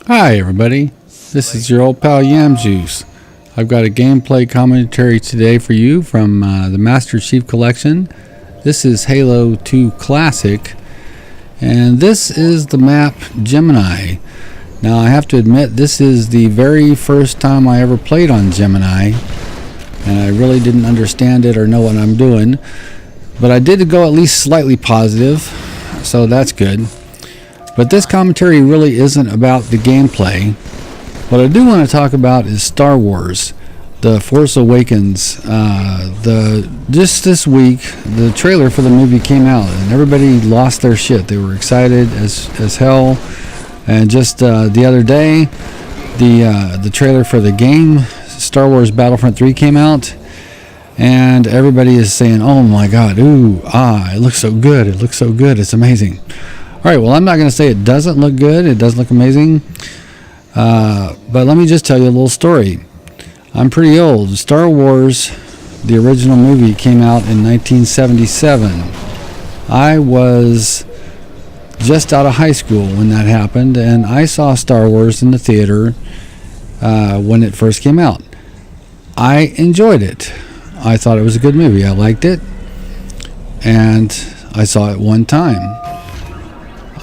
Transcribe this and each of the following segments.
Hi everybody, this is your old pal Yam Juice. I've got a gameplay commentary today for you from the Master Chief Collection. This is Halo 2 Classic, and this is the map Gemini. Now I have to admit, this is the very first time I ever played on Gemini, and I really didn't understand it or know what I'm doing, but I did go at least slightly positive, so that's good. But this commentary really isn't about the gameplay. What I do want to talk about is Star Wars, The Force Awakens. Just this week, the trailer for the movie came out, and everybody lost their shit. They were excited as hell. And just the other day, the trailer for the game, Star Wars Battlefront 3, came out, and everybody is saying, "Oh my God, ooh, it looks so good! It looks so good! It's amazing!" All right, well, I'm not going to say it doesn't look good. It does look amazing. But let me just tell you a little story. I'm pretty old. Star Wars, the original movie, came out in 1977. I was just out of high school when that happened, and I saw Star Wars in the theater when it first came out. I enjoyed it. I thought it was a good movie. I liked it, and I saw it one time.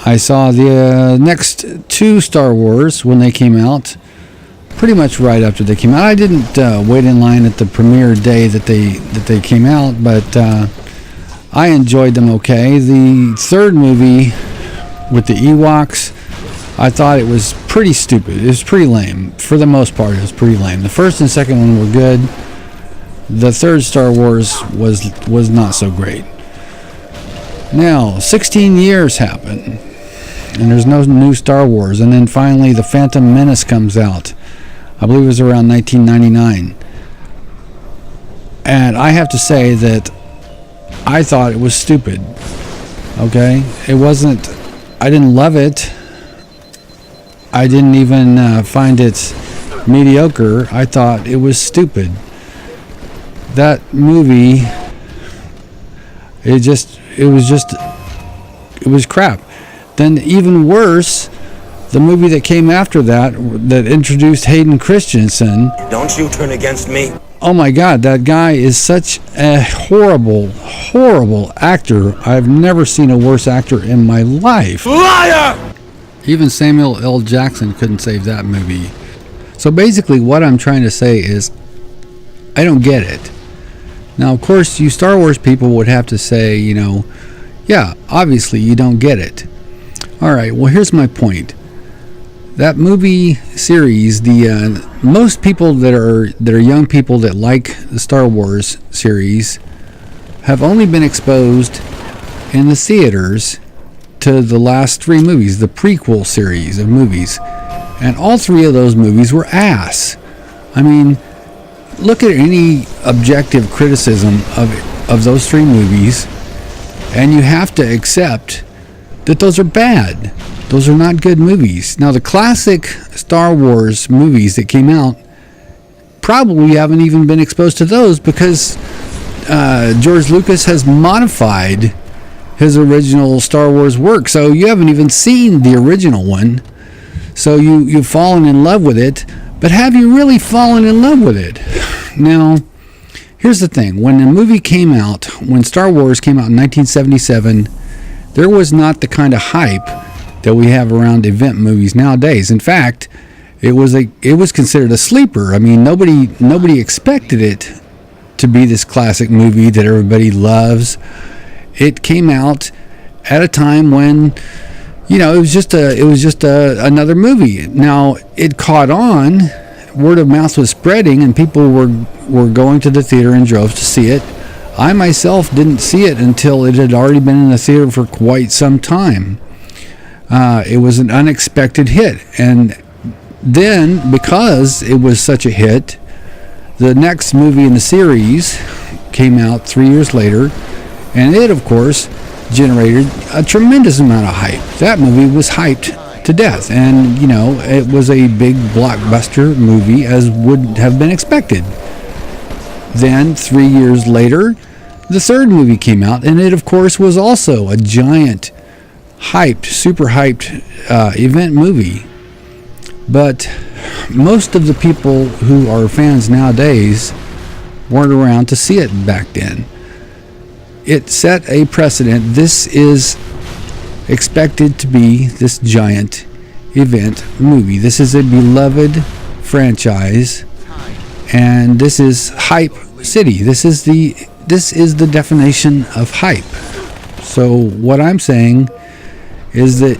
I saw the next two Star Wars when they came out, pretty much right after they came out. I didn't wait in line at the premiere day that they came out, but I enjoyed them okay. The third movie with the Ewoks, I thought it was pretty stupid. It was pretty lame. For the most part, it was pretty lame. The first and second one were good. The third Star Wars was not so great. Now, 16 years happen, and there's no new Star Wars, and then finally The Phantom Menace comes out. I believe it was around 1999. And I have to say that I thought it was stupid. Okay? It wasn't, I didn't love it. I didn't even find it mediocre. I thought it was stupid. That movie, it was crap. Then even worse, the movie that came after that introduced Hayden Christensen. Don't you turn against me. Oh my God, that guy is such a horrible, horrible actor. I've never seen a worse actor in my life. Liar! Even Samuel L. Jackson couldn't save that movie. So basically what I'm trying to say is, I don't get it. Now, of course, you Star Wars people would have to say, yeah, obviously you don't get it. All right, well, here's my point. That movie series, most people that are young people that like the Star Wars series have only been exposed in the theaters to the last three movies, the prequel series of movies. And all three of those movies were ass. I mean, look at any objective criticism of those three movies, and you have to accept that those are bad. Those are not good movies. Now, the classic Star Wars movies that came out, probably haven't even been exposed to those because George Lucas has modified his original Star Wars work. So you haven't even seen the original one. So you've fallen in love with it. But have you really fallen in love with it? Now, here's the thing. When the movie came out, when Star Wars came out in 1977, there was not the kind of hype that we have around event movies nowadays. In fact, it was considered a sleeper. I mean, nobody expected it to be this classic movie that everybody loves. It came out at a time when it was just another movie. Now, it caught on. Word of mouth was spreading, and people were going to the theater in droves to see it. I myself didn't see it until it had already been in the theater for quite some time. It was an unexpected hit, and then because it was such a hit, the next movie in the series came out 3 years later, and it, of course, generated a tremendous amount of hype. That movie was hyped to death, and it was a big blockbuster movie, as would have been expected. Then 3 years later, the third movie came out, and it, of course, was also a giant, super hyped event movie. But most of the people who are fans nowadays weren't around to see it back then. It set a precedent. This is expected to be this giant event movie. This is a beloved franchise, and this is hype city. This is the definition of hype. So what I'm saying is that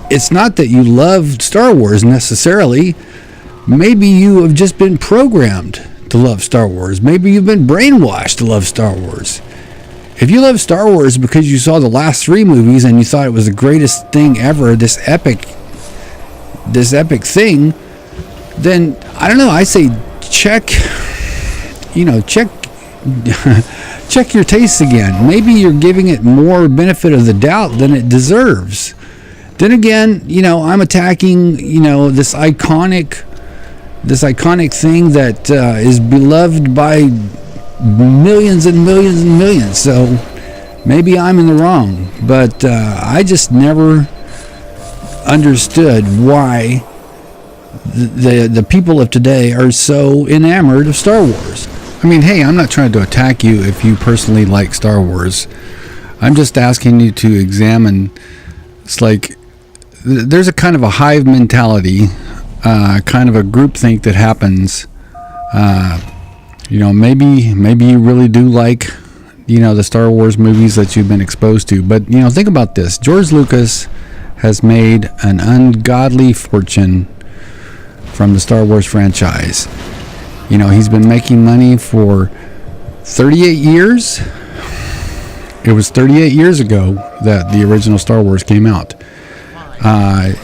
it's not that you love Star Wars necessarily. Maybe you have just been programmed to love Star Wars. Maybe you've been brainwashed to love Star Wars. If you love Star Wars because you saw the last 3 movies and you thought it was the greatest thing ever, this epic thing, then I don't know, I say check check your tastes again. Maybe you're giving it more benefit of the doubt than it deserves. Then again, I'm attacking, this iconic thing that is beloved by millions and millions and millions. So maybe I'm in the wrong, but I just never understood why the people of today are so enamored of Star Wars. I mean, hey, I'm not trying to attack you if you personally like Star Wars. I'm just asking you to examine. It's like there's a kind of a hive mentality, kind of a groupthink that happens. Maybe you really do like, the Star Wars movies that you've been exposed to. But, think about this. George Lucas has made an ungodly fortune from the Star Wars franchise. He's been making money for 38 years. It was 38 years ago that the original Star Wars came out.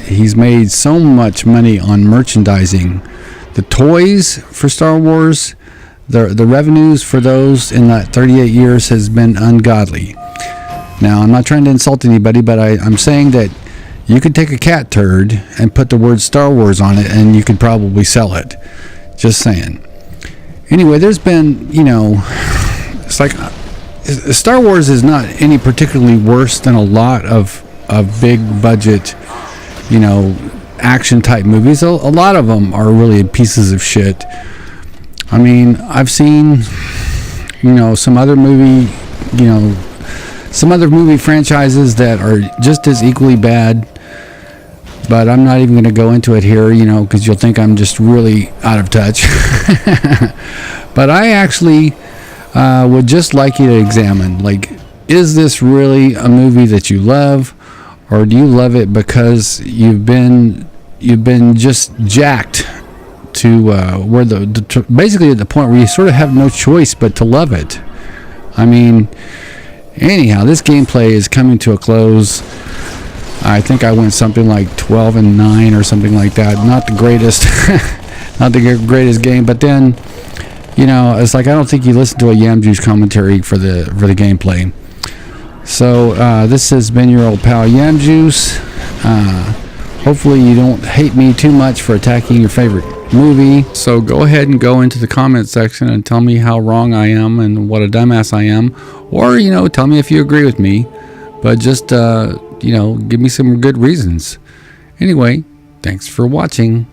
He's made so much money on merchandising. The toys for Star Wars, the revenues for those in that 38 years has been ungodly. Now, I'm not trying to insult anybody, but I'm saying that you could take a cat turd and put the word Star Wars on it and you could probably sell it. Just saying. Anyway, there's been, it's like Star Wars is not any particularly worse than a lot of big budget, action type movies. A lot of them are really pieces of shit. I mean, I've seen, some other movie franchises that are just as equally bad, but I'm not even going to go into it here, because you'll think I'm just really out of touch. But I actually would just like you to examine, is this really a movie that you love, or do you love it because you've been just jacked to where basically at the point where you sort of have no choice but to love it? I mean, anyhow, this gameplay is coming to a close. I think I went something like 12-9 or something like that. Not the greatest, not the greatest game, but then, it's like I don't think you listen to a Yam Juice commentary for the gameplay. So this has been your old pal Yam Juice. Hopefully you don't hate me too much for attacking your favorite movie. So go ahead and go into the comment section and tell me how wrong I am and what a dumbass I am, or tell me if you agree with me. But just give me some good reasons. Anyway, thanks for watching.